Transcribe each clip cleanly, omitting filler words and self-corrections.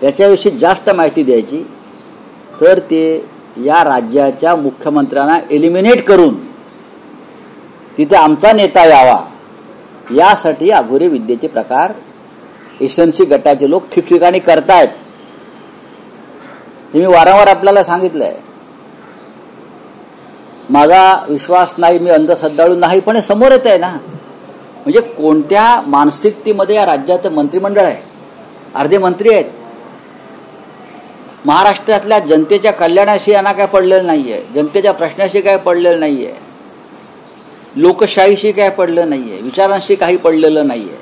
याच्याविषयी जास्त माहिती द्यायची तर ते या राज्याच्या मुख्यमंत्र्यांना एलिमिनेट करून तिथे आमचा नेता यावा यासाठी अघोरी विद्येचे प्रकार एसएनसी गटाचे लोक ठिकठिकाणी करतायत. हे मी वारंवार आपल्याला सांगितलंय. माझा विश्वास नाही, मी अंधश्रद्धाळू नाही, पण हे समोर येत आहे ना. म्हणजे कोणत्या मानसिकतेमध्ये या राज्याचं मंत्रिमंडळ आहे. अर्धे मंत्री आहेत. महाराष्ट्रातल्या जनतेच्या कल्याणाशी यांना काय पडलेलं नाहीये, जनतेच्या प्रश्नाशी काय पडलेलं नाहीये, लोकशाहीशी काय पडलं नाहीये, विचारांशी काही पडलेलं नाहीये.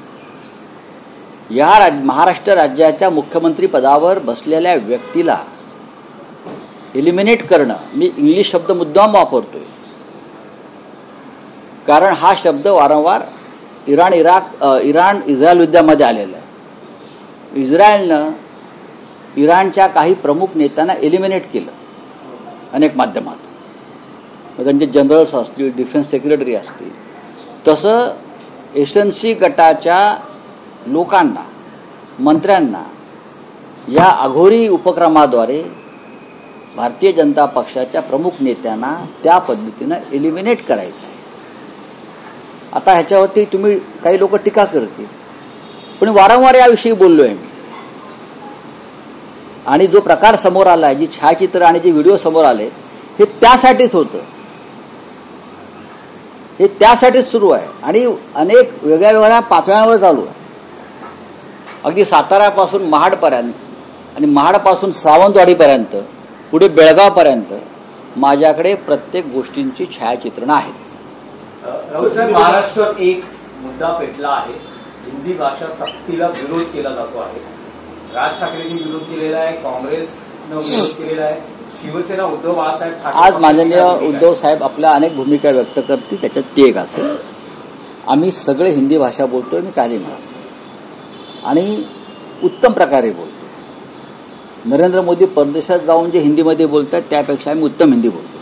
या महाराष्ट्र राज्याच्या मुख्यमंत्री पदावर बसलेल्या व्यक्तीला एलिमिनेट करणं, मी इंग्लिश शब्द मुद्दाम वापरतोय कारण हा शब्द वारंवार इराण इस्रायल युद्धामध्ये आलेला आहे. इस्रायलनं इराणच्या काही प्रमुख नेत्यांना एलिमिनेट केलं अनेक माध्यमात. त्यांचे जनरल्स असतील, डिफेन्स सेक्रेटरी असतील. तसं एसएनसी गटाच्या लोकांना, मंत्र्यांना या अघोरी उपक्रमाद्वारे भारतीय जनता पक्षाच्या प्रमुख नेत्यांना त्या पद्धतीनं एलिमिनेट करायचं आहे. आता ह्याच्यावरती तुम्ही काही लोक टीका करतील, पण वारंवार याविषयी बोललोय मी. आणि जो प्रकार समोर आला, जी छायाचित्र आणि जे व्हिडिओ समोर आले, हे त्यासाठीच होतं. हे त्यासाठीच सुरू आहे आणि अनेक वेगळ्या वेगळ्या पातळ्यांवर चालू आहे. अगदी साताऱ्यापासून महाडपर्यंत आणि महाडपासून सावंतवाडीपर्यंत, पुढे बेळगावपर्यंत माझ्याकडे प्रत्येक गोष्टींची छायाचित्रणं आहेत. राहुल साहेब, महाराष्ट्रात एक मुद्दा पेटला आहे. हिंदी भाषा सक्तीला विरोध केला जातो आहे. राज ठाकरेंनी विरोध केलेला आहे, काँग्रेसनं विरोध केलेला आहे, शिवसेना उद्धव बाळासाहेब ठाकरे. आज माननीय उद्धव साहेब आपल्या अनेक भूमिका व्यक्त करतील, त्याच्यात ती एक असेल. आम्ही सगळे हिंदी भाषा बोलतोय, मी काली म्हणतो, आणि उत्तम प्रकारे बोलतो. नरेंद्र मोदी परदेशात जाऊन जे हिंदीमध्ये बोलतात त्यापेक्षा आम्ही उत्तम हिंदी बोलतो.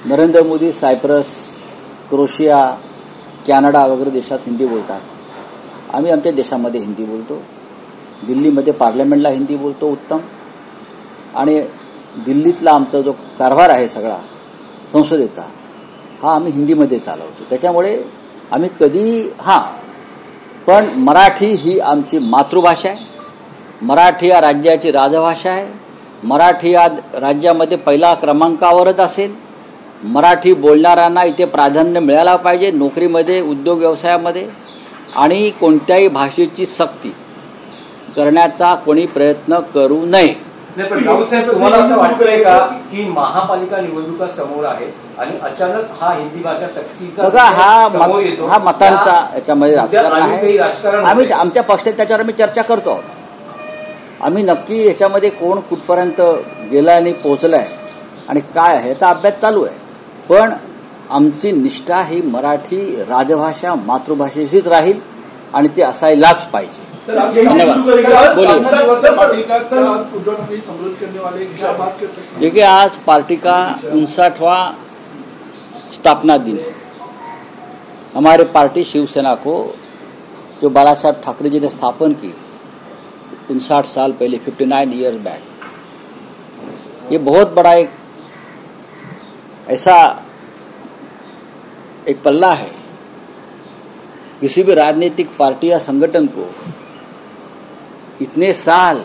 नरेंद्र मोदी सायप्रस, क्रोशिया, कॅनडा वगैरे देशात हिंदी बोलतात. आम्ही आमच्या देशामध्ये हिंदी बोलतो. दिल्लीमध्ये पार्लमेंटला हिंदी बोलतो उत्तम. आणि दिल्लीतला आमचा जो कारभार आहे सगळा संसदेचा, हा आम्ही हिंदीमध्ये चालवतो. त्याच्यामुळे आम्ही कधी पण मराठी ही आमची मातृभाषा आहे. मराठी या राज्याची राजभाषा आहे. मराठी या राज्यामध्ये पहिला क्रमांकावरच असेल. मराठी बोलणाऱ्यांना इथे प्राधान्य मिळायला पाहिजे, नोकरीमध्ये, उद्योग व्यवसायामध्ये. आणि कोणत्याही भाषेची सक्ती करण्याचा कोणी प्रयत्न करू नये. नाही, पण राहुल साहेब, तुम्हाला असं वाटतंय का की महापालिका निवडणुका समोर आहेत आणि अचानक हा हिंदी भाषा सक्तीचा बघा, समोर येतो? हा मतांचा याच्यामध्ये राजकारण आहे. आम्ही आमच्या पक्षात त्याच्यावर आम्ही चर्चा करतो आहोत. आम्ही नक्की याच्यामध्ये कोण कुठपर्यंत गेलाय आणि पोहोचलाय आणि काय आहे याचा अभ्यास चालू आहे. पण आमची निष्ठा ही मराठी राजभाषा मातृभाषेशीच राहील आणि ते असायलाच पाहिजे. देखिए, आज पार्टी का 59वां स्थापना दिन है. हमारे पार्टी शिवसेना को जो बाला साहब ठाकरे जी ने स्थापन की 59 साल पहले, 59 ईयर्स बैक, ये बहुत बड़ा एक ऐसा एक पल्ला है. किसी भी राजनीतिक पार्टी या संगठन को इतने साल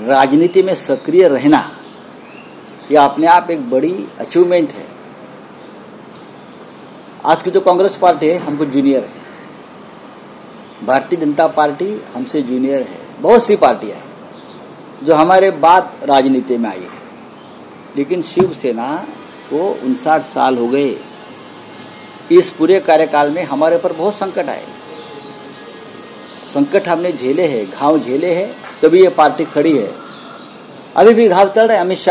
राजनीति में सक्रिय रहना, यह अपने आप एक बड़ी अचीवमेंट है. आज की जो कांग्रेस पार्टी है हमको जूनियर है, भारतीय जनता पार्टी हमसे जूनियर है. बहुत सी पार्टियां हैं जो हमारे बाद राजनीति में आई है, लेकिन शिवसेना को 59 साल हो गए. इस पूरे कार्यकाल में हमारे पर बहुत संकट आए. संकट हमने झेले हैं, घाव झेले हैं, तभी ये पार्टी खड़ी है. अभी भी घाव चल रहे हैं. अमित शाह